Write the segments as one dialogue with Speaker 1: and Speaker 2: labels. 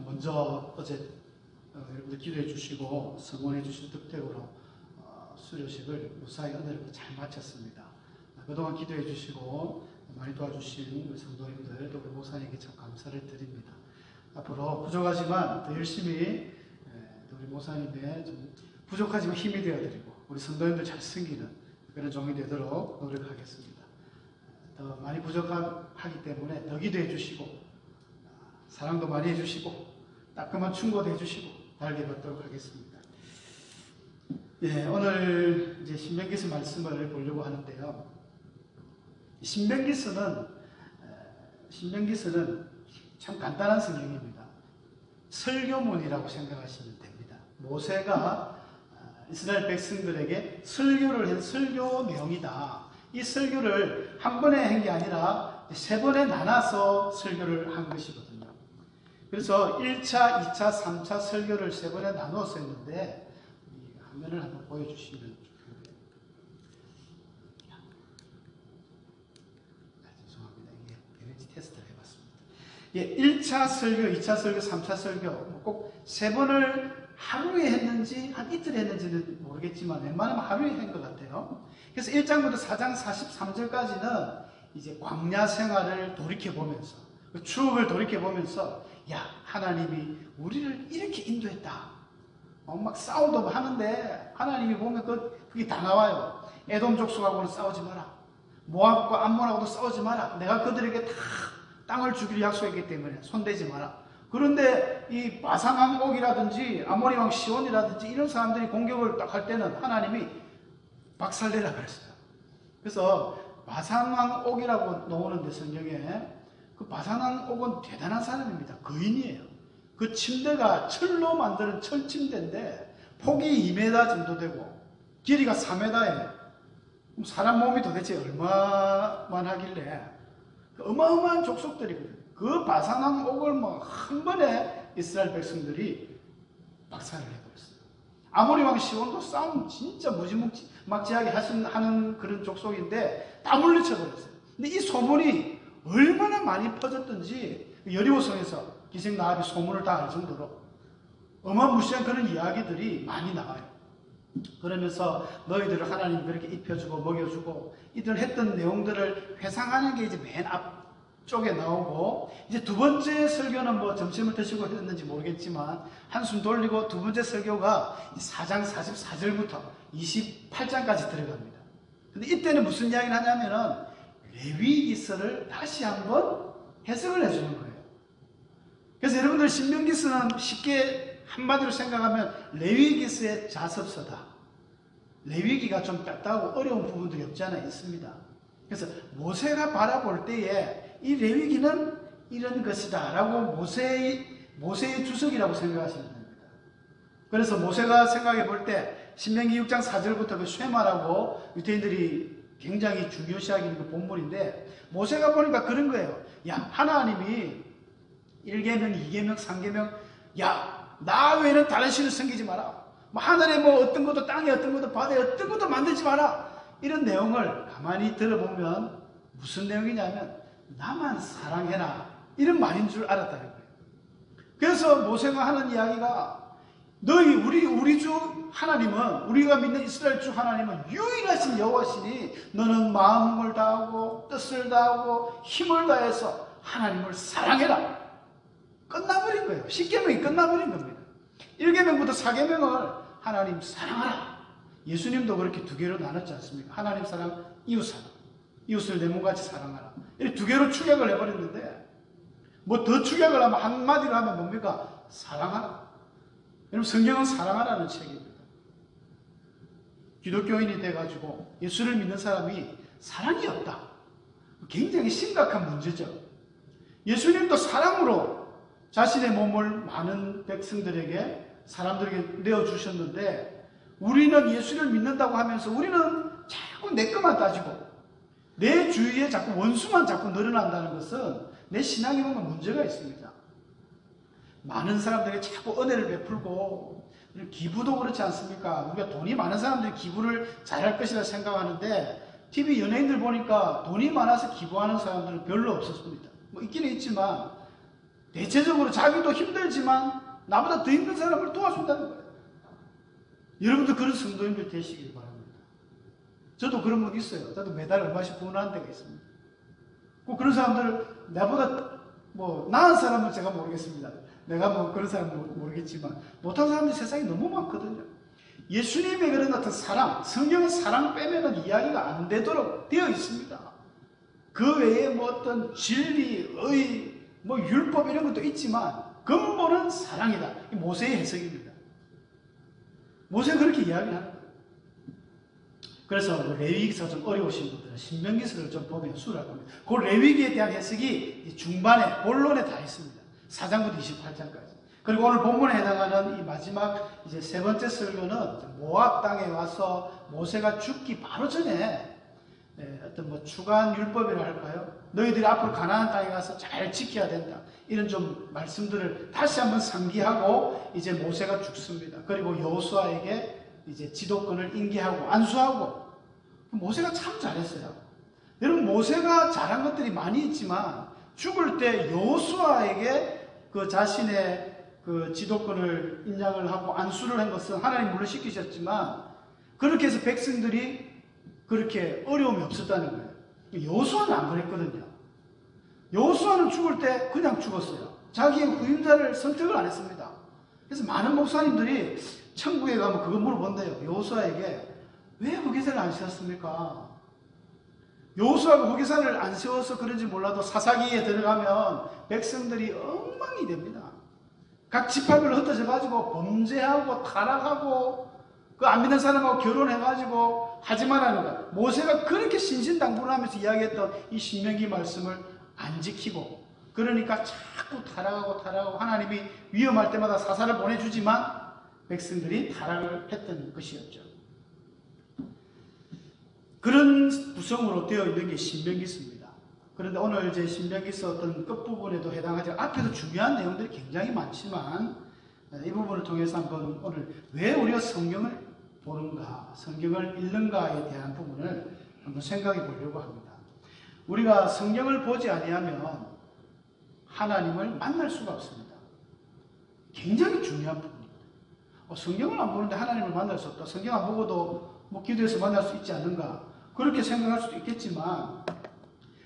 Speaker 1: 먼저 어제 여러분들 기도해 주시고 성원해 주신 덕택으로 수료식을 무사히 은혜롭게 잘 마쳤습니다. 그동안 기도해 주시고 많이 도와주신 우리 성도님들 또 우리 목사님께 참 감사를 드립니다. 앞으로 부족하지만 더 열심히 우리 목사님의 좀 부족하지만 힘이 되어드리고 우리 성도님들 잘 섬기는 그런 종이 되도록 노력하겠습니다. 더 많이 부족하기 때문에 더 기도해 주시고 사랑도 많이 해주시고 따끔한 충고도 해주시고 달게 받도록 하겠습니다. 예, 오늘 이제 신명기서 말씀을 보려고 하는데요. 신명기서는 참 간단한 성경입니다. 설교문이라고 생각하시면 됩니다. 모세가 이스라엘 백성들에게 설교를 한 설교 내용이다. 이 설교를 한 번에 한 게 아니라 세 번에 나눠서 설교를 한 것이거든요. 그래서 1차, 2차, 3차 설교를 세 번에 나눠서 했는데 이 화면을 한번 보여주시면 좋겠는데 죄송합니다. 이게 에너지 테스트를 해봤습니다. 예, 1차 설교, 2차 설교, 3차 설교 꼭 세 번을 하루에 했는지 한 이틀 했는지는 모르겠지만 웬만하면 하루에 한 것 같아요. 그래서 1장부터 4장 43절까지는 이제 광야 생활을 돌이켜보면서 추억을 돌이켜보면서 야, 하나님이 우리를 이렇게 인도했다. 막 싸우도 하는데 하나님이 보면 그게 다 나와요. 에돔 족속하고는 싸우지 마라. 모압과 암몬하고도 싸우지 마라. 내가 그들에게 다 땅을 주기로 약속했기 때문에 손대지 마라. 그런데 이 바산왕 옥이라든지 아모리 왕 시온이라든지 이런 사람들이 공격을 딱 할 때는 하나님이 박살내라 그랬어요. 그래서 바산왕 옥이라고 나오는데 성경에 그 바산왕 옥은 대단한 사람입니다. 거인이에요. 그 침대가 철로 만드는 철침대인데 폭이 2m 정도 되고 길이가 4m예요. 그럼 사람 몸이 도대체 얼마만 하길래 어마어마한 족속들이거든요. 그 바산왕 옥을 뭐 한 번에 이스라엘 백성들이 박살을 해버렸어요. 아모리 왕 시온도 싸움 진짜 무지막지하게 하는 그런 족속인데 다 물리쳐버렸어요. 근데 이 소문이 얼마나 많이 퍼졌던지 여리고성에서 기생나합이 소문을 다 알 정도로 어마무시한 그런 이야기들이 많이 나와요. 그러면서 너희들을 하나님 그렇게 입혀주고 먹여주고 이들 했던 내용들을 회상하는 게 이제 맨 앞쪽에 나오고 이제 두 번째 설교는 뭐 점심을 드시고 했는지 모르겠지만 한숨 돌리고 두 번째 설교가 4장 44절부터 28장까지 들어갑니다. 근데 이때는 무슨 이야기를 하냐면은 레위기서를 다시 한번 해석을 해주는 거예요. 그래서 여러분들 신명기서는 쉽게 한마디로 생각하면 레위기서의 자습서다. 레위기가 좀 딱딱하고 어려운 부분들이 없지 않아 있습니다. 그래서 모세가 바라볼 때에 이 레위기는 이런 것이다 라고 모세의 주석이라고 생각하시면 됩니다. 그래서 모세가 생각해 볼 때 신명기 6장 4절부터 그 쉐마라고 유대인들이 굉장히 중요시하기는 그 본문인데 모세가 보니까 그런 거예요. 야, 하나님이 1계명, 2계명, 3계명 야, 나 외에는 다른 신을 섬기지 마라. 뭐 하늘에 뭐 어떤 것도 땅에 어떤 것도 바다에 어떤 것도 만들지 마라. 이런 내용을 가만히 들어보면 무슨 내용이냐면 나만 사랑해라. 이런 말인 줄 알았다는 거예요. 그래서 모세가 하는 이야기가 너희 우리 주 하나님은 우리가 믿는 이스라엘 주 하나님은 유일하신 여호와시니 너는 마음을 다하고 뜻을 다하고 힘을 다해서 하나님을 사랑해라. 끝나버린 거예요. 10계명이 끝나버린 겁니다. 1계명부터 4계명을 하나님 사랑하라. 예수님도 그렇게 두 개로 나눴지 않습니까? 하나님 사랑, 이웃 사랑. 이웃을 내 몸같이 사랑하라. 이렇게 두 개로 축약을 해버렸는데 뭐 더 축약을 하면 한마디로 하면 뭡니까? 사랑하라. 여러분 성경은 사랑하라는 책입니다. 기독교인이 돼가지고 예수를 믿는 사람이 사랑이 없다. 굉장히 심각한 문제죠. 예수님도 사랑으로 자신의 몸을 많은 백성들에게 사람들에게 내어주셨는데 우리는 예수를 믿는다고 하면서 우리는 자꾸 내 것만 따지고 내 주위에 자꾸 원수만 자꾸 늘어난다는 것은 내 신앙에 보면 문제가 있습니다. 많은 사람들에게 자꾸 은혜를 베풀고 기부도 그렇지 않습니까? 우리가 돈이 많은 사람들이 기부를 잘할 것이라 생각하는데 TV 연예인들 보니까 돈이 많아서 기부하는 사람들은 별로 없었습니다. 뭐 있기는 있지만 대체적으로 자기도 힘들지만 나보다 더 힘든 사람을 도와준다는 거예요. 여러분도 그런 성도님들 되시길 바랍니다. 저도 그런 분 있어요. 저도 매달 얼마씩 후원하는 데가 있습니다. 꼭 그런 사람들, 나보다 나은 사람은 제가 모르겠습니다. 내가 그런 사람은 모르겠지만, 못한 사람들이 세상에 너무 많거든요. 예수님의 그런 어떤 사랑, 성경은 사랑 빼면은 이야기가 안 되도록 되어 있습니다. 그 외에 어떤 진리, 의, 율법 이런 것도 있지만, 근본은 사랑이다. 모세의 해석입니다. 모세가 그렇게 이야기하는 거예요. 그래서 레위기서 좀 어려우신 분들은 신명기서를 좀 보면 수월할 겁니다. 그 레위기에 대한 해석이 중반에, 본론에 다 있습니다. 4장부터 28장까지. 그리고 오늘 본문에 해당하는 이 마지막 이제 세 번째 설교는 모압 땅에 와서 모세가 죽기 바로 전에 어떤 주간 율법이라 할까요? 너희들이 앞으로 가나안 땅에 가서 잘 지켜야 된다. 이런 좀 말씀들을 다시 한번 상기하고 이제 모세가 죽습니다. 그리고 여호수아에게 이제 지도권을 인계하고 안수하고. 모세가 참 잘했어요. 여러분, 모세가 잘한 것들이 많이 있지만 죽을 때 여호수아에게 그 자신의 그 지도권을 인양을 하고 안수를 한 것은 하나님 물론 시키셨지만, 그렇게 해서 백성들이 그렇게 어려움이 없었다는 거예요. 여호수아는 안 그랬거든요. 여호수아는 죽을 때 그냥 죽었어요. 자기의 후임자를 선택을 안 했습니다. 그래서 많은 목사님들이 천국에 가면 그거 물어본대요. 여호수아에게 왜 후계자를 안 세웠습니까? 여호수아가 후계자를 안 세워서 그런지 몰라도 사사기에 들어가면 백성들이 엉망이 됩니다. 각 지파별로 흩어져 가지고 범죄하고 타락하고 그 안 믿는 사람하고 결혼해가지고 하지만 하는 거야. 모세가 그렇게 신신당부를 하면서 이야기했던 이 신명기 말씀을 안 지키고, 그러니까 자꾸 타락하고 하나님이 위험할 때마다 사사를 보내주지만 백성들이 타락을 했던 것이었죠. 그런 구성으로 되어 있는 게 신명기서입니다. 그런데 오늘 제 신명기서 어떤 끝부분에도 해당하지, 앞에도 중요한 내용들이 굉장히 많지만 이 부분을 통해서 한번 오늘 왜 우리가 성경을 보는가, 성경을 읽는가에 대한 부분을 한번 생각해 보려고 합니다. 우리가 성경을 보지 아니하면 하나님을 만날 수가 없습니다. 굉장히 중요한 부분입니다. 성경을 안 보는데 하나님을 만날 수 없다. 성경 안 보고도 기도해서 만날 수 있지 않는가, 그렇게 생각할 수도 있겠지만,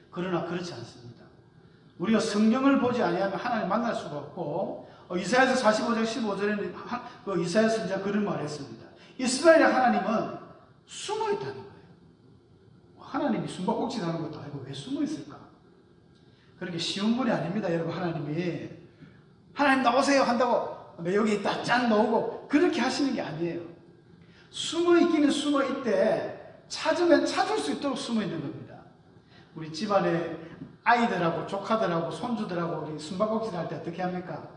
Speaker 1: 그러나 그렇지 않습니다. 우리가 성경을 보지 아니하면 하나님을 만날 수가 없고, 이사야서 45장 15절에는 그 이사야 선지자가 그런 말을 했습니다. 이스라엘의 하나님은 숨어 있다는 거예요. 하나님이 숨바꼭질 하는 것도 아니고 왜 숨어 있을까? 그렇게 쉬운 분이 아닙니다, 여러분. 하나님 나오세요 한다고 여기 있다 짠 놓고 그렇게 하시는 게 아니에요. 숨어 있기는 숨어 있대, 찾으면 찾을 수 있도록 숨어 있는 겁니다. 우리 집안에 아이들하고 조카들하고 손주들하고 우리 숨바꼭질 할 때 어떻게 합니까?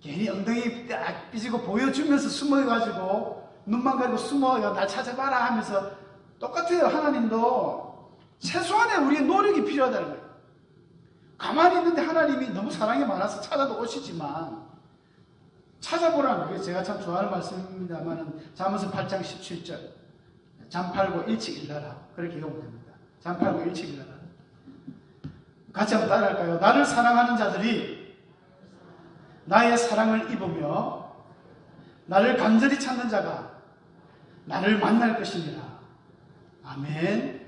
Speaker 1: 괜히 엉덩이 딱 삐지고 보여주면서 숨어가지고 눈만 가리고 숨어 날 찾아봐라 하면서 똑같아요. 하나님도 최소한의 우리의 노력이 필요하다는 거예요. 가만히 있는데 하나님이 너무 사랑이 많아서 찾아도 오시지만, 찾아보라는 거예요. 제가 참 좋아하는 말씀입니다만 잠언서 8장 17절 잠 팔고 일찍 일어나라, 그렇게 읽으면 됩니다. 잠 팔고 일찍 일어나라. 같이 한번 따라할까요? 나를 사랑하는 자들이 나의 사랑을 입으며 나를 간절히 찾는 자가 나를 만날 것이니라. 아멘.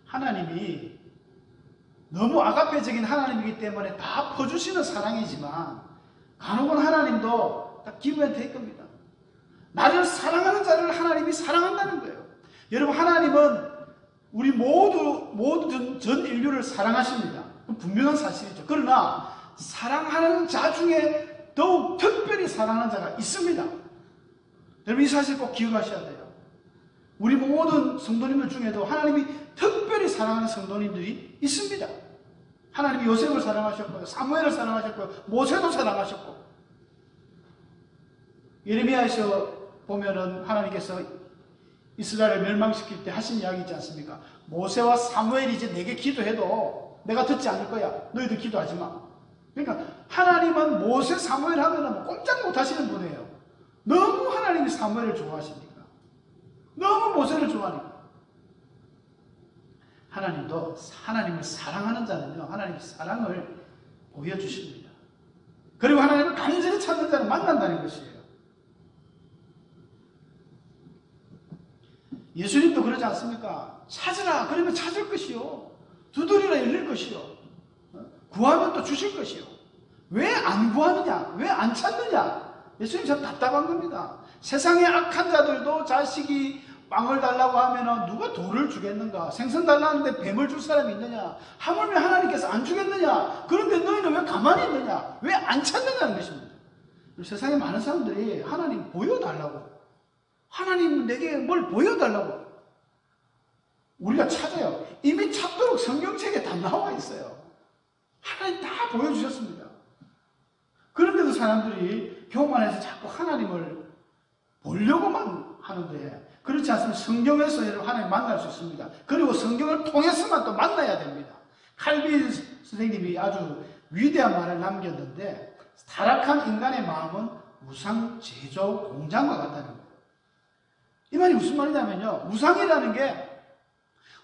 Speaker 1: 하나님이 너무 아가페적인 하나님이기 때문에 다 퍼주시는 사랑이지만, 간혹은 하나님도 딱 give and take 겁니다. 나를 사랑하는 자를 하나님이 사랑한다는 거예요. 여러분, 하나님은 우리 모든 전 인류를 사랑하십니다. 분명한 사실이죠. 그러나 사랑하는 자 중에 더욱 특별히 사랑하는 자가 있습니다. 여러분, 이 사실 꼭 기억하셔야 돼요. 우리 모든 성도님들 중에도 하나님이 특별히 사랑하는 성도님들이 있습니다. 하나님이 요셉을 사랑하셨고요, 사무엘을 사랑하셨고요, 모세도 사랑하셨고, 예레미야에서 보면은 하나님께서 이스라엘을 멸망시킬 때 하신 이야기 있지 않습니까? 모세와 사무엘이 이제 내게 기도해도 내가 듣지 않을 거야. 너희들 기도하지 마. 그러니까 하나님은 모세, 사무엘 하면 꼼짝 못 하시는 분이에요. 너무 하나님이 사무엘을 좋아하시니까, 너무 모세를 좋아하니까. 하나님도 하나님을 사랑하는 자는요, 하나님이 사랑을 보여주십니다. 그리고 하나님을 간절히 찾는 자는 만난다는 것이에요. 예수님도 그러지 않습니까? 찾으라 그러면 찾을 것이요, 두드리라 열릴 것이요, 구하면 또 주실 것이요. 왜 안 구하느냐? 왜 안 찾느냐? 예수님 참 답답한 겁니다. 세상의 악한 자들도 자식이 빵을 달라고 하면 누가 돌을 주겠는가? 생선 달라는데 뱀을 줄 사람이 있느냐? 하물며 하나님께서 안 주겠느냐? 그런데 너희는 왜 가만히 있느냐? 왜 안 찾느냐는 것입니다. 세상에 많은 사람들이 하나님 보여달라고, 하나님 내게 뭘 보여달라고 우리가 찾아요. 이미 찾도록 성경책에 다 나와 있어요. 하나님 다 보여주셨습니다. 그런데도 사람들이 교만해서 자꾸 하나님을 보려고만 하는데, 그렇지 않으면 성경에서 하나님 만날 수 있습니다. 그리고 성경을 통해서만 또 만나야 됩니다. 칼빈 선생님이 아주 위대한 말을 남겼는데, 타락한 인간의 마음은 우상 제조 공장과 같다는 거예요. 이 말이 무슨 말이냐면요, 우상이라는 게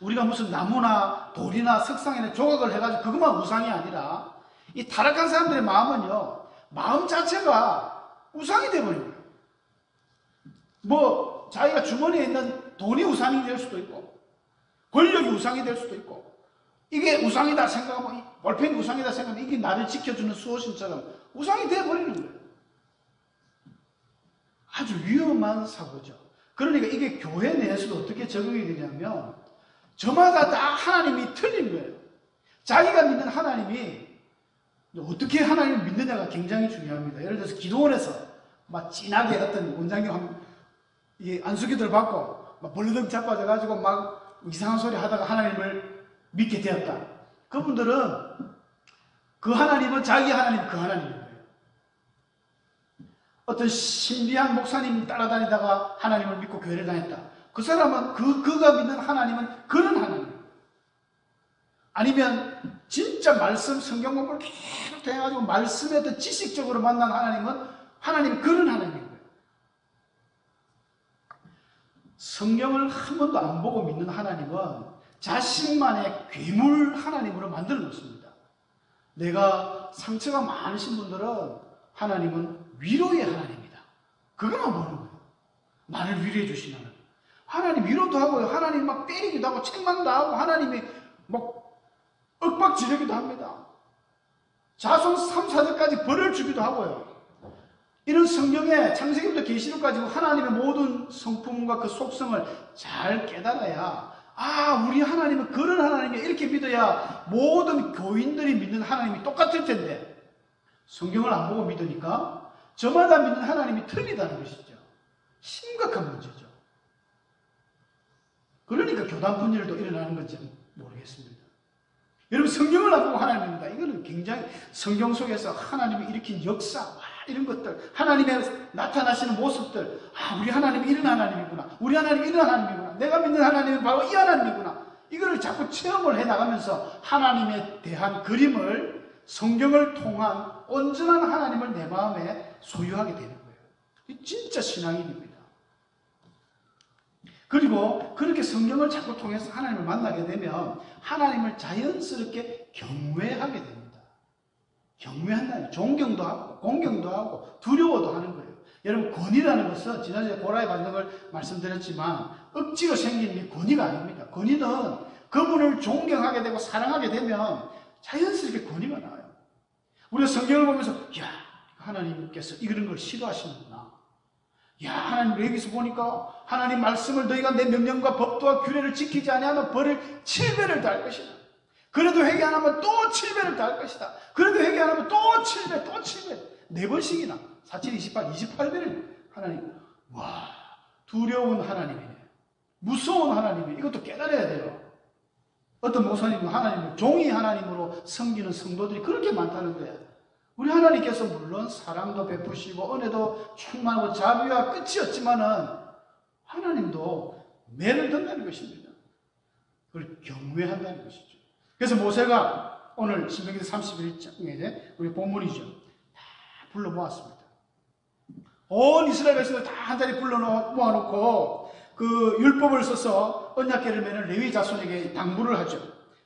Speaker 1: 우리가 무슨 나무나 돌이나 석상이나 조각을 해가지고 그것만 우상이 아니라, 이 타락한 사람들의 마음은요, 마음 자체가 우상이 되어버린 거예요. 뭐 자기가 주머니에 있는 돈이 우상이 될 수도 있고, 권력이 우상이 될 수도 있고, 이게 우상이다 생각하면, 볼펜이 우상이다 생각하면 이게 나를 지켜주는 수호신처럼 우상이 되어버리는 거예요. 아주 위험한 사고죠. 그러니까 이게 교회 내에서도 어떻게 적용이 되냐면, 저마다 다 하나님이 틀린 거예요. 자기가 믿는 하나님이 어떻게 하나님을 믿느냐가 굉장히 중요합니다. 예를 들어서 기도원에서 막 진하게 어떤 원장님 안수기도를 받고 막 벌레덩 자빠져가지고 막 이상한 소리 하다가 하나님을 믿게 되었다. 그분들은 그 하나님은 자기 하나님, 그 하나님인 거예요. 어떤 신비한 목사님 따라다니다가 하나님을 믿고 교회를 다녔다. 그 사람은 그가 믿는 하나님은 그런 하나님. 아니면 진짜 말씀, 성경 공부를 계속 해가지고 말씀에 더 지식적으로 만난 하나님은 그런 하나님인 거예요. 성경을 한 번도 안 보고 믿는 하나님은 자신만의 괴물 하나님으로 만들어 놓습니다. 내가 상처가 많으신 분들은 하나님은 위로의 하나님이다. 그것만 보는 거예요. 나를 위로해 주시는 하나님. 하나님 위로도 하고요. 하나님 막 때리기도 하고 책망도 하고, 하나님이 막 윽박지르기도 합니다. 자손 3, 4대까지 벌을 주기도 하고요. 이런 성경에 창세기부터 계시록까지 하나님의 모든 성품과 그 속성을 잘 깨달아야, 우리 하나님은 그런 하나님이야, 이렇게 믿어야 모든 교인들이 믿는 하나님이 똑같을 텐데, 성경을 안 보고 믿으니까 저마다 믿는 하나님이 틀리다는 것이죠. 심각한 문제죠. 그러니까 교단 분열도 일어나는 건지 모르겠습니다. 여러분, 성경을 안 보고 하나님입니다. 이거는 굉장히 성경 속에서 하나님이 일으킨 역사, 이런 것들, 하나님의 나타나시는 모습들, 우리 하나님이 이런 하나님이구나, 우리 하나님이 이런 하나님이구나, 내가 믿는 하나님은 바로 이 하나님이구나, 이거를 자꾸 체험을 해나가면서 하나님에 대한 그림을, 성경을 통한 온전한 하나님을 내 마음에 소유하게 되는 거예요. 이 진짜 신앙인입니다. 그리고 그렇게 성경을 자꾸 통해서 하나님을 만나게 되면 하나님을 자연스럽게 경외하게 됩니다. 경외한다는, 존경도 하고 공경도 하고 두려워도 하는 거예요. 여러분, 권위라는 것은 지난주에 고라의 반응을 말씀드렸지만 억지로 생긴 권위가 아닙니다. 권위는 그분을 존경하게 되고 사랑하게 되면 자연스럽게 권위가 나와요. 우리가 성경을 보면서 하나님께서 이런 걸 싫어하시는구나. 하나님 여기서 보니까 하나님 말씀을 너희가 내 명령과 법도와 규례를 지키지 아니하면 벌을 7배를 더할 것이다. 그래도 회개 안 하면 또 7배를 더할 것이다. 그래도 회개 안 하면 또 7배, 또 7배. 4번씩이나 47, 28, 28배를 하나님. 두려운 하나님이네. 무서운 하나님이네. 이것도 깨달아야 돼요. 어떤 목사님은 하나님을 종이 하나님으로 섬기는 성도들이 그렇게 많다는 거예요. 우리 하나님께서 물론 사랑도 베푸시고 은혜도 충만하고 자비와 끝이 없지만은 하나님도 매를 든다는 것입니다. 그걸 경외한다는 것이죠. 그래서 모세가 오늘 신명기 31장에 우리 본문이죠. 다 불러 모았습니다. 온 이스라엘 백성을 다 한 자리 불러 모아놓고 그 율법을 써서 언약궤를 매는 레위 자손에게 당부를 하죠.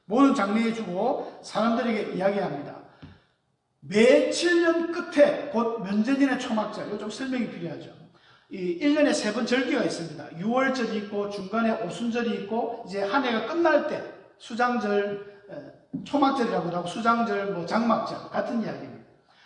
Speaker 1: 모든 장례해 주고 사람들에게 이야기합니다. 매 7년 끝에 곧 면제년의 초막절, 이거 좀 설명이 필요하죠. 이 1년에 3번 절기가 있습니다. 6월절이 있고 중간에 오순절이 있고 이제 한 해가 끝날 때 수장절, 초막절이라고도 하고 수장절, 뭐 장막절 같은 이야기입니다.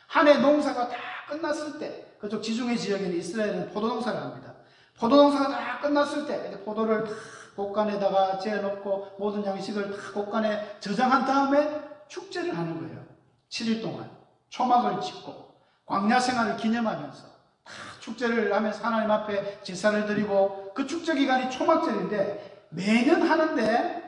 Speaker 1: 한 해 농사가 다 끝났을 때, 그쪽 지중해 지역에는 이스라엘은 포도 농사를 합니다. 포도 농사가 다 끝났을 때 이제 포도를 다 곡간에다가 재놓고 모든 양식을 다 곡간에 저장한 다음에 축제를 하는 거예요. 7일 동안 초막을 짓고 광야 생활을 기념하면서 다 축제를 하면서 하나님 앞에 제사를 드리고, 그 축제 기간이 초막절인데 매년 하는데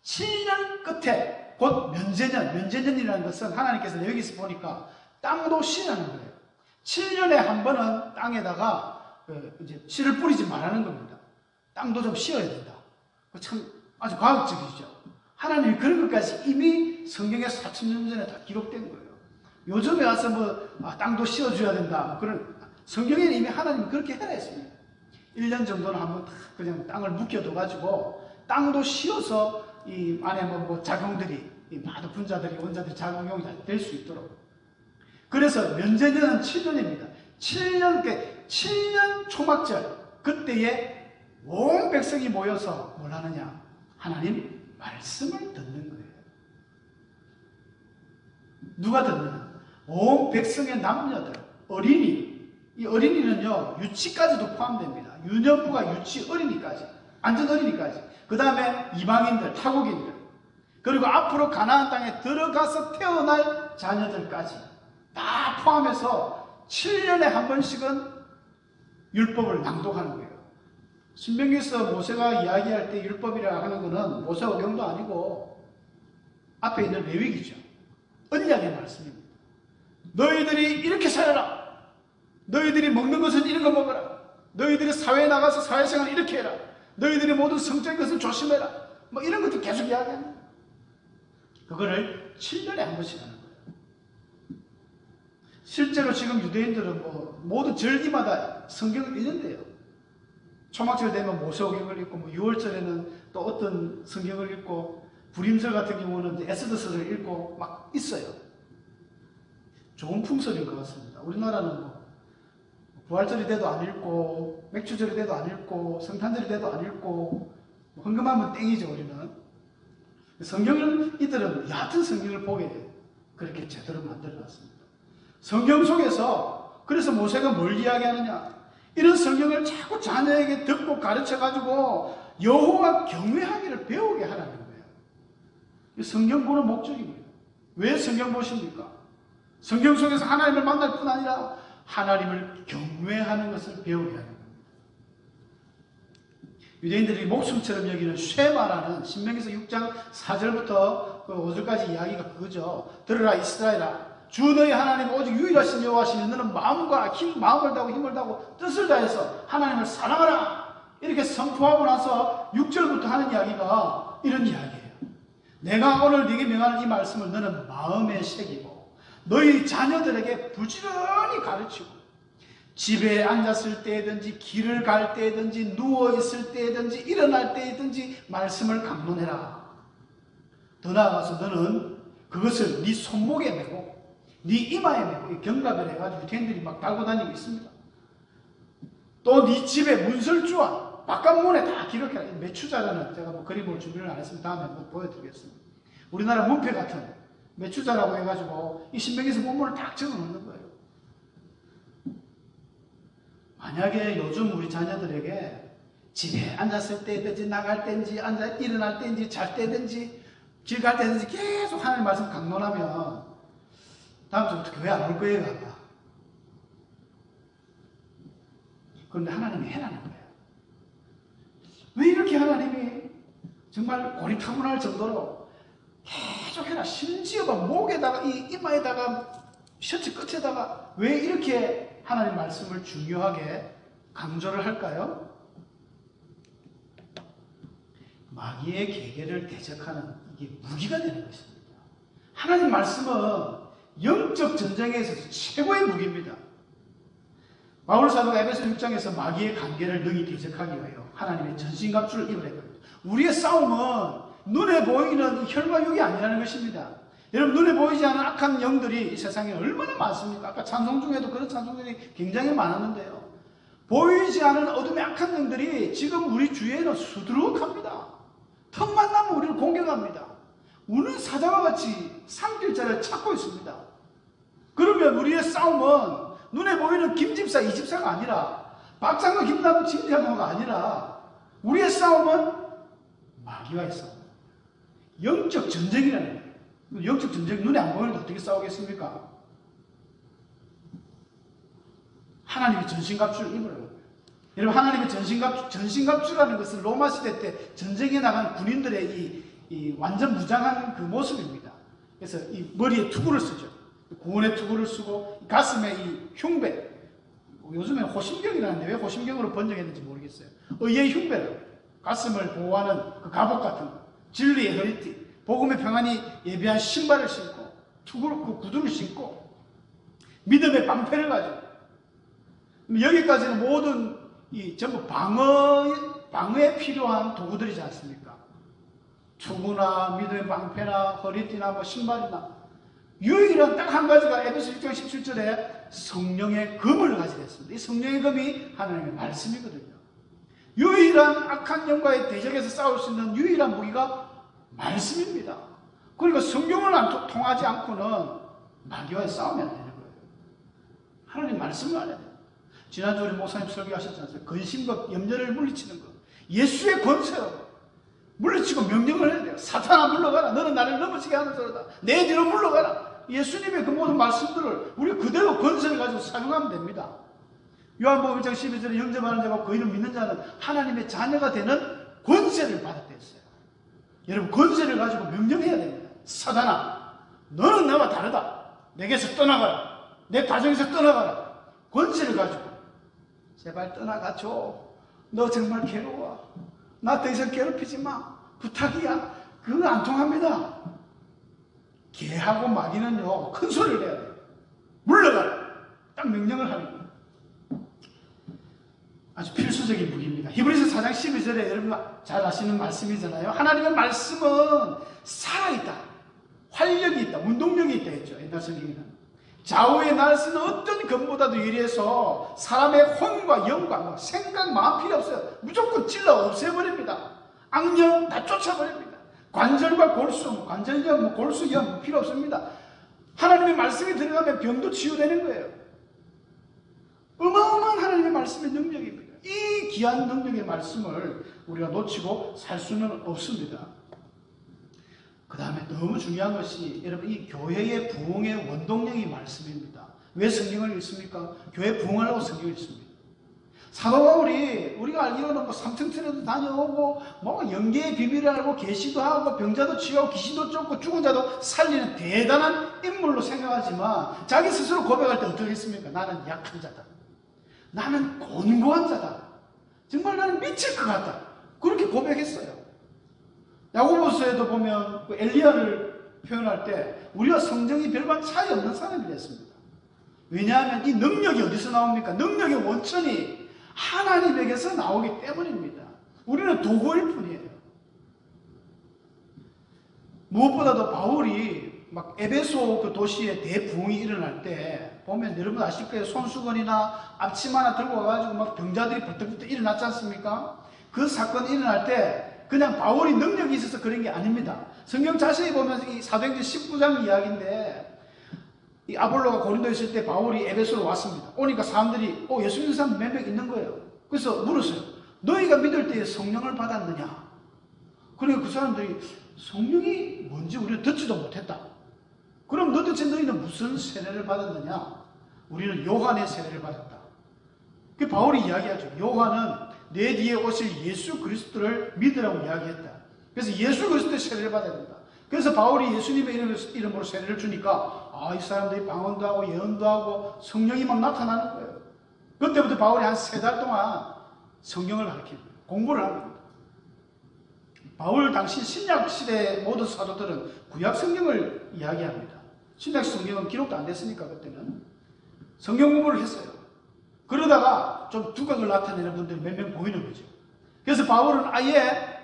Speaker 1: 7년 끝에 곧 면제년이라는 것은 하나님께서 레위기에서 보니까 땅도 쉬라는 거예요. 7년에 한 번은 땅에다가 이제 씨를 뿌리지 말라는 겁니다. 땅도 좀 쉬어야 된다. 참 아주 과학적이죠. 하나님이 그런 것까지 이미 성경에 4,000년 전에 다 기록된 거예요. 요즘에 와서 땅도 씌워줘야 된다. 그런, 성경에는 이미 하나님이 그렇게 해라 했습니다. 1년 정도는 한번 그냥 땅을 묵혀둬가지고 땅도 씌워서 이 안에 작용들이, 이 많은 분자들이, 원자들이 작용이 될 수 있도록. 그래서 면제년은 7년입니다. 7년 초막절, 그때에 온 백성이 모여서 뭘 하느냐? 하나님 말씀을 듣는 거예요. 누가 듣느냐? 온 백성의 남녀들, 어린이. 이 어린이는요, 유치까지도 포함됩니다. 유년부가 유치 어린이까지, 완전 어린이까지. 그 다음에 이방인들, 타국인들. 그리고 앞으로 가나안 땅에 들어가서 태어날 자녀들까지 다 포함해서 7년에 한 번씩은 율법을 낭독하는 거예요. 신명기에서 모세가 이야기할 때 율법이라 하는 것은 모세 오경도 아니고 앞에 있는 레위기죠. 언약의 말씀입니다. 너희들이 이렇게 살아라. 너희들이 먹는 것은 이런 거 먹어라. 너희들이 사회에 나가서 사회생활 이렇게 해라. 너희들이 모든 성적인 것은 조심해라. 뭐 이런 것도 계속 이야기합니다. 그거를 7년에 한 번씩 하는 거예요. 실제로 지금 유대인들은 모든 절기마다 성경을 읽는데요. 초막절 되면 모세오경을 읽고, 6월절에는 또 어떤 성경을 읽고, 불임설 같은 경우는 에스더서를 읽고 막 있어요. 좋은 풍습인 것 같습니다. 우리나라는 부활절이 돼도 안 읽고, 맥주절이 돼도 안 읽고, 성탄절이 돼도 안 읽고, 헌금하면 땡이죠, 우리는. 성경을, 이들은 얕은 성경을 보게 그렇게 제대로 만들어놨습니다. 성경 속에서, 그래서 모세가 뭘 이야기하느냐? 이런 성경을 자꾸 자녀에게 듣고 가르쳐가지고 여호와 경외하기를 배우게 하라는 거예요. 성경 보는 목적입니다. 왜 성경 보십니까? 성경 속에서 하나님을 만날 뿐 아니라 하나님을 경외하는 것을 배우게 하는 겁니다. 유대인들이 목숨처럼 여기는 쉐마라는 신명기서 6장 4절부터 5절까지 이야기가 그거죠. 들으라 이스라엘아, 주 너희 하나님 오직 유일하신 여호와시니 너는 마음을 다하고 힘을 다하고 뜻을 다해서 하나님을 사랑하라. 이렇게 선포하고 나서 6절부터 하는 이야기가 이런 이야기예요. 내가 오늘 네게 명하는 이 말씀을 너는 마음에 새기고 너희 자녀들에게 부지런히 가르치고 집에 앉았을 때든지 길을 갈 때든지 누워있을 때든지 일어날 때든지 말씀을 강론해라. 더 나아가서 너는 그것을 네 손목에 메고 네 이마에 메고 경갑을 해가지고 유대인들이 막 달고 다니고 있습니다. 또 네 집에 문설주와 바깥문에 다 기록해라. 매추자라는, 제가 그림을 준비를 안 했으면 다음에 한번 보여드리겠습니다. 우리나라 문패 같은 매추자라고 해가지고 이 신명기에서 본문을 딱 적어놓는 거예요. 만약에 요즘 우리 자녀들에게 집에 앉았을 때든지 나갈 때든지 일어날 때든지 잘 때든지 길 갈 때든지 계속 하나님 말씀 강론하면 다음 주부터 교회 안 올 거예요, 아마. 그런데 하나님이 해라는 거예요. 왜 이렇게 하나님이 정말 고리타분할 정도로 계속 해라. 심지어 목에다가, 이마에다가, 셔츠 끝에다가 왜 이렇게 하나님 말씀을 중요하게 강조를 할까요? 마귀의 계계를 대적하는 이게 무기가 되는 것입니다. 하나님 말씀은 영적 전쟁에 있어서 최고의 무기입니다. 바울 사도가 에베소 6장에서 마귀의 관계를 능히 대적하기 위하여 하나님의 전신갑주를 입으라 했거든요. 우리의 싸움은 눈에 보이는 혈과 육이 아니라는 것입니다. 여러분, 눈에 보이지 않는 악한 영들이 이 세상에 얼마나 많습니까? 아까 찬송 중에도 그런 찬송들이 굉장히 많았는데요. 보이지 않은 어둠의 악한 영들이 지금 우리 주위에는 수두룩합니다. 틈만 나면 우리를 공격합니다. 우는 사자와 같이 산길자를 찾고 있습니다. 그러면 우리의 싸움은 눈에 보이는 김집사, 이집사가 아니라, 박장과 김남국 집사가 아니라, 우리의 싸움은 마귀와의 싸움. 영적 전쟁이라는 거예요. 영적 전쟁, 눈에 안 보이는데 어떻게 싸우겠습니까? 하나님의 전신갑주를 입으라는 거예요. 여러분, 하나님의 전신갑주라는 것은 로마 시대 때 전쟁에 나간 군인들의 이 완전 무장한 그 모습입니다. 그래서 이 머리에 투구를 쓰죠. 구원의 투구를 쓰고, 가슴에 이 흉배, 요즘에는 호심경이라는데 왜 호심경으로 번역했는지 모르겠어요. 의의 흉배라고, 가슴을 보호하는 그 갑옷 같은 거, 진리의 허리띠, 복음의 평안이 예비한 신발을 신고, 투구를, 그 구두를 신고, 믿음의 방패를 가지고, 여기까지는 모든 전부 방어에 필요한 도구들이지 않습니까? 투구나 믿음의 방패나 허리띠나 뭐 신발이나, 유일한 딱 한 가지가 에베소 1장 17절에 성령의 검을 가지게 됐습니다. 이 성령의 검이 하나님의 말씀이거든요. 유일한 악한 영과의 대적에서 싸울 수 있는 유일한 무기가 말씀입니다. 그러니까 성경을 통하지 않고는 마귀와의 싸움이 안 되는 거예요. 하나님 말씀을 알아야 돼요. 지난주 우리 목사님 설교하셨지 않습니까? 근심과 염려를 물리치는 것. 예수의 권세로 물리치고 명령을 해야 돼요. 사탄아 물러가라. 너는 나를 넘어지게 하는 자로다. 내 뒤로 물러가라. 예수님의 그 모든 말씀들을 우리 그대로 권세를 가지고 사용하면 됩니다. 요한복음 1장 12절에 영접하는 자가 그 이름 믿는 자는 하나님의 자녀가 되는 권세를 받았다 했어요. 여러분, 권세를 가지고 명령해야 됩니다. 사탄아, 너는 나와 다르다. 내게서 떠나가라. 내 가정에서 떠나가라. 권세를 가지고 제발 떠나가줘. 너 정말 괴로워. 나 더 이상 괴롭히지 마. 부탁이야. 그거 안 통합니다. 개하고 마귀는요, 큰 소리를 해야 돼요. 물러가라. 딱 명령을 하는 거예요. 아주 필수적인 무기입니다. 히브리서 4장 12절에 여러분 잘 아시는 말씀이잖아요. 하나님의 말씀은 살아있다. 활력이 있다. 운동력이 있다 했죠. 옛날 성경에는. 좌우에 날쓰는 어떤 검보다도 유리해서 사람의 혼과 영과 생각, 마음 필요 없어요. 무조건 찔러 없애버립니다. 악령 다 쫓아버립니다. 관절과 골수, 관절염, 골수염 필요 없습니다. 하나님의 말씀이 들어가면 병도 치유되는 거예요. 어마어마한 하나님의 말씀의 능력입니다. 이 귀한 능력의 말씀을 우리가 놓치고 살 수는 없습니다. 그 다음에 너무 중요한 것이 여러분, 이 교회의 부흥의 원동력이 말씀입니다. 왜 성경을 읽습니까? 교회 부흥하려고 성경을 읽습니다. 사도 바울이 우리가 알기로는 뭐 삼층천에도 다녀오고 뭐 영계의 비밀을 알고 계시도 하고 병자도 치유하고 귀신도 쫓고 죽은 자도 살리는 대단한 인물로 생각하지만 자기 스스로 고백할 때 어떻게 했습니까? 나는 약한 자다. 나는 곤고한 자다. 정말 나는 미칠 것 같다. 그렇게 고백했어요. 야고보서에도 보면 그 엘리야를 표현할 때 우리와 성정이 별반 차이 없는 사람이 됐습니다. 왜냐하면 이 능력이 어디서 나옵니까? 능력의 원천이 하나님에게서 나오기 때문입니다. 우리는 도구일 뿐이에요. 무엇보다도 바울이 막 에베소 그 도시에 대부흥이 일어날 때 보면 여러분 아실 거예요. 손수건이나 앞치마나 들고 와가지고 막 병자들이 벌떡벌떡 일어났지 않습니까? 그 사건이 일어날 때 그냥 바울이 능력이 있어서 그런 게 아닙니다. 성경 자세히 보면 이 사도행전 19장 이야기인데 이 아볼로가 고린도에 있을 때 바울이 에베소로 왔습니다. 오니까 사람들이 예수 믿는 사람 몇 명 있는 거예요. 그래서 물었어요. 너희가 믿을 때에 성령을 받았느냐? 그러니까 그 사람들이 성령이 뭔지 우리가 듣지도 못했다. 그럼 도대체 너희는 무슨 세례를 받았느냐? 우리는 요한의 세례를 받았다. 그 바울이 이야기하죠. 요한은 내 뒤에 오실 예수 그리스도를 믿으라고 이야기했다. 그래서 예수 그리스도의 세례를 받아야 된다. 그래서 바울이 예수님의 이름으로 세례를 주니까 이 사람들이 방언도 하고 예언도 하고 성령이 막 나타나는 거예요. 그때부터 바울이 한 3달 동안 성경을 가르칩니다. 공부를 합니다. 바울 당시 신약 시대 모든 사도들은 구약 성경을 이야기합니다. 신약 성경은 기록도 안 됐으니까 그때는 성경 공부를 했어요. 그러다가 좀 두각을 나타내는 분들이 몇 명 보이는 거죠. 그래서 바울은 아예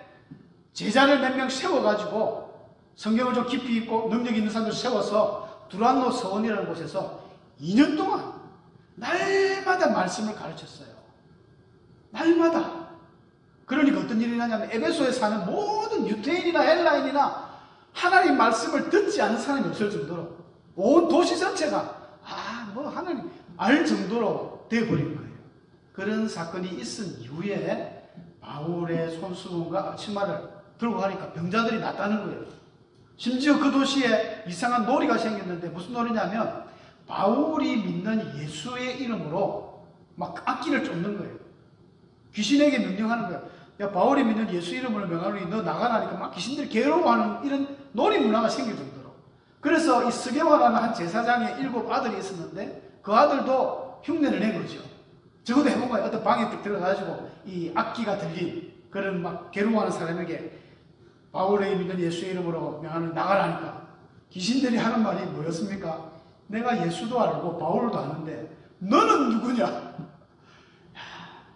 Speaker 1: 제자를 몇 명 세워가지고 성경을 좀 깊이 읽고 능력 있는 사람들 세워서 두란노 서원이라는 곳에서 2년 동안 날마다 말씀을 가르쳤어요. 날마다. 그러니까 어떤 일이 나냐면 에베소에 사는 모든 유태인이나 헬라인이나 하나님 말씀을 듣지 않은 사람이 없을 정도로 온 도시 전체가 하나님 알 정도로 되어버린 거예요. 그런 사건이 있은 이후에 바울의 손수건과 치마를 들고 가니까 병자들이 낫다는 거예요. 심지어 그 도시에 이상한 놀이가 생겼는데 무슨 놀이냐면 바울이 믿는 예수의 이름으로 막 악기를 쫓는 거예요. 귀신에게 명령하는 거예요. 야, 바울이 믿는 예수 이름으로 명하노니 너 나가라니까 막 귀신들이 괴로워하는 이런 놀이 문화가 생길 정도로. 그래서 이 스게와라는 한 제사장의 7 아들이 있었는데 그 아들도 흉내를 낸 거죠. 저것도 해본 거예요. 어떤 방에 딱 들어가가지고 이 악기가 들린 그런 막 괴로워하는 사람에게 바울의 믿는 예수의 이름으로 명하는 나가라니까 귀신들이 하는 말이 뭐였습니까? 내가 예수도 알고 바울도 아는데 너는 누구냐?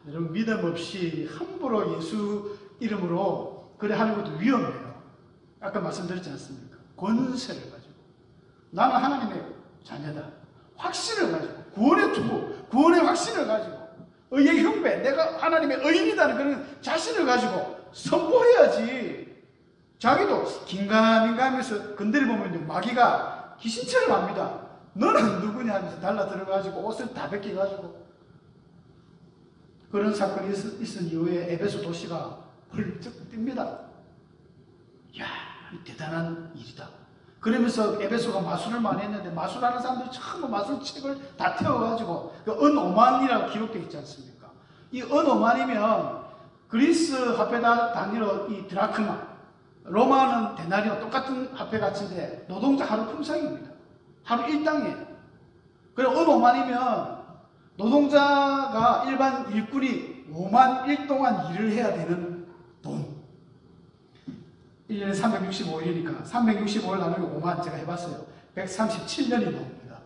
Speaker 1: 여러분 믿음 없이 함부로 예수 이름으로 그래 하는 것도 위험해요. 아까 말씀드렸지 않습니까? 권세를 가지고 나는 하나님의 자녀다. 확신을 가지고 구원의 투구, 구원의 확신을 가지고 의의 흉배, 내가 하나님의 의인이다는 그런 자신을 가지고 선포해야지. 자기도 긴가민가 하면서 건드려 보면 마귀가 귀신처럼 합니다. 너는 누구냐 하면서 달라 들어가지고 옷을 다 벗겨가지고 그런 사건이 있은 이후에 에베소 도시가 펄쩍 뜹니다. 이야, 대단한 일이다. 그러면서 에베소가 마술을 많이 했는데 마술하는 사람들이 전부 마술책을 다 태워가지고 그 은5만이라고 기록되어 있지 않습니까? 이 은5만이면 그리스 화폐 단위로 이 드라크마, 로마는 데나리오 똑같은 화폐 가치인데 노동자 하루 품삯입니다. 하루 일당이에요. 그리고 은5만이면 노동자가 일반 일꾼이 5만 일 동안 일을 해야 되는 돈. 1년에 365일이니까 365일 나누기 5만 제가 해봤어요. 137년이 나옵니다.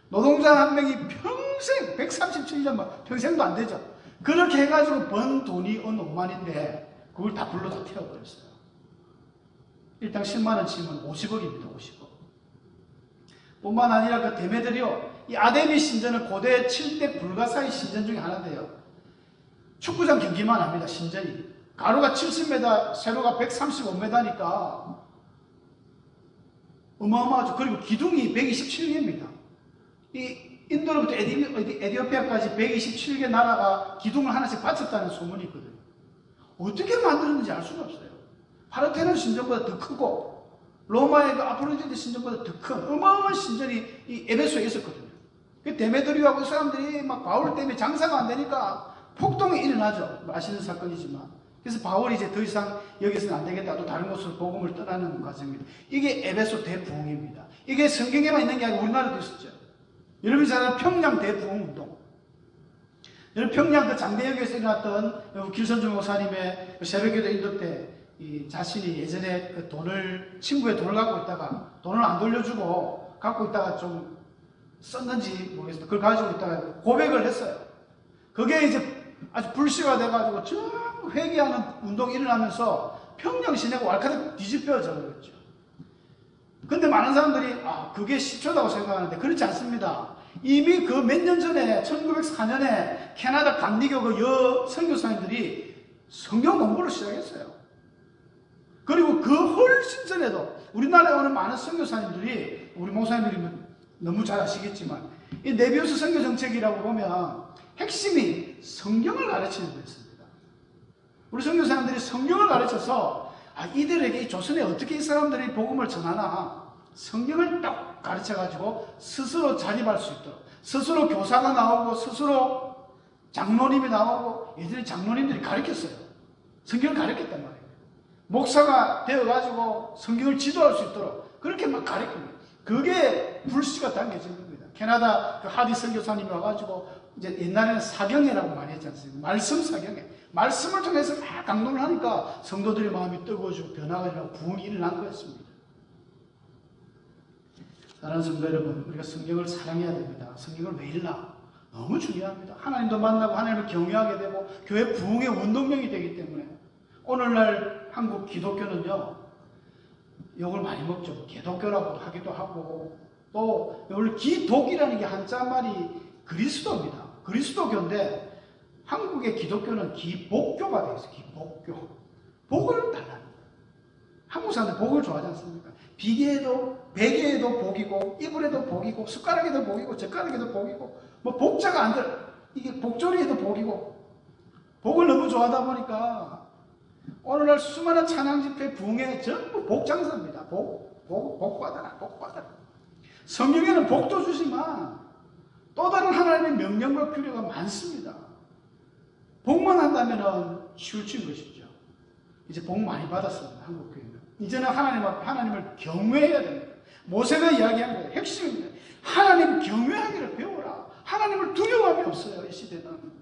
Speaker 1: 노동자 한 명이 평생 137년만 평생도 안 되죠. 그렇게 해가지고 번 돈이 은 5만인데 그걸 다 불로 다 태워버렸어요. 일당 10만 원 치면 50억입니다. 50억. 뿐만 아니라 그 데메드리오, 이 아데미 신전은 고대 7대 불가사의 신전 중에 하나인데요. 축구장 경기만 합니다. 신전이. 가로가 70m, 세로가 135m니까 어마어마하죠. 그리고 기둥이 127개입니다. 이 인도로부터 에디오피아까지 127개 나라가 기둥을 하나씩 바쳤다는 소문이 있거든요. 어떻게 만들었는지 알 수가 없어요. 파르테논 신전보다 더 크고 로마의 그 아프로디테 신전보다 더 큰 어마어마한 신전이 이 에베소에 있었거든요. 그 데메드리오하고 사람들이 막 바울 때문에 장사가 안 되니까 폭동이 일어나죠. 아시는 사건이지만. 그래서 바울이 이제 더 이상 여기서는 안 되겠다. 또 다른 곳으로 복음을 떠나는 과정입니다. 이게 에베소 대부흥입니다. 이게 성경에만 있는 게 아니고 우리나라도 있었죠. 여러분 잘 아는 평양 대부흥 운동. 여러분 평양 그 장대역에서 일어났던 길선주 목사님의 새벽기도 인도 때 이 자신이 예전에 그 친구의 돈을 갖고 있다가 돈을 안 돌려주고 갖고 있다가 좀 썼는지 모르겠어요. 그걸 가지고 있다가 고백을 했어요. 그게 이제 아주 불씨가 돼가지고 전부 회개하는 운동이 일어나면서 평양 시내가 왈카닥 뒤집혀져 버렸죠. 근데 많은 사람들이 그게 시초다고 생각하는데 그렇지 않습니다. 이미 그 몇 년 전에 1904년에 캐나다 감리교 그 선교사님들이 성경 공부를 시작했어요. 그리고 그 훨씬 전에도 우리나라에 오는 많은 선교사님들이 우리 목사님들이면 너무 잘 아시겠지만 이 네비우스 선교 정책이라고 보면 핵심이 성경을 가르치는 거였습니다. 우리 선교사님들이 성경을 가르쳐서 이들에게 이 조선에 어떻게 이 사람들이 복음을 전하나 성경을 딱 가르쳐가지고 스스로 자립할 수 있도록 스스로 교사가 나오고 스스로 장로님이 나오고 예전에 장로님들이 가르쳤어요. 성경을 가르쳤단 말이에요. 목사가 되어가지고 성경을 지도할 수 있도록 그렇게 막 가르칩니다. 그게 불씨가 당겨진 겁니다. 캐나다 그 하디 선교사님이 와가지고 이제 옛날에는 사경회라고 많이 했지 않습니까? 말씀 사경회. 말씀을 통해서 막 강론을 하니까 성도들의 마음이 뜨거워지고 변화가 일어나고 부흥이 일어난 거였습니다. 사랑하는 성도 여러분, 우리가 성경을 사랑해야 됩니다. 성경을 왜 읽나? 너무 중요합니다. 하나님도 만나고 하나님을 경외하게 되고 교회 부흥의 원동력이 되기 때문에 오늘날 한국 기독교는요, 욕을 많이 먹죠. 개독교라고 하기도 하고, 또 원래 기독이라는 게 한자 말이 그리스도입니다. 그리스도교인데 한국의 기독교는 기복교가 되어 있어요. 기복교. 복을 달라는 거예요. 한국 사람들 복을 좋아하지 않습니까? 베개에도 복이고, 이불에도 복이고, 숟가락에도 복이고, 젓가락에도 복이고, 뭐 복자가 안 들, 이게 복조리에도 복이고, 복을 너무 좋아하다 보니까 오늘날 수많은 찬양 집회 부흥회 전부 복장사입니다. 복 받아라, 복 받아라. 성경에는 복도 주지만 또 다른 하나님의 명령과 규례가 많습니다. 복만 한다면 치우친 것이죠. 이제 복 많이 받았습니다. 한국교회는. 이제는 하나님을 경외해야 됩니다. 모세가 이야기한 거예요. 핵심입니다. 하나님 경외하기를 배워라. 하나님을 두려워함이 없어요. 이 시대는.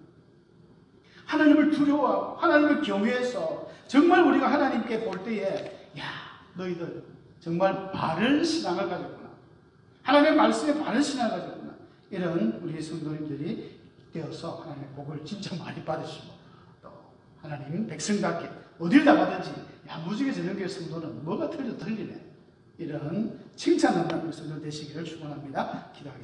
Speaker 1: 하나님을 두려워하고 하나님을 경외해서 정말 우리가 하나님께 볼 때에 야, 너희들 정말 바른 신앙을 가졌구나. 하나님의 말씀에 바른 신앙을 가졌구나. 이런 우리 성도님들이 되어서 하나님의 복을 진짜 많이 받으시고 또 하나님 백성답게 어딜 나가든지 야무지게 저녁교회 성도는 뭐가 틀리네. 이런 칭찬하는 우리 성도 되시기를 축원합니다. 기도하겠습니다.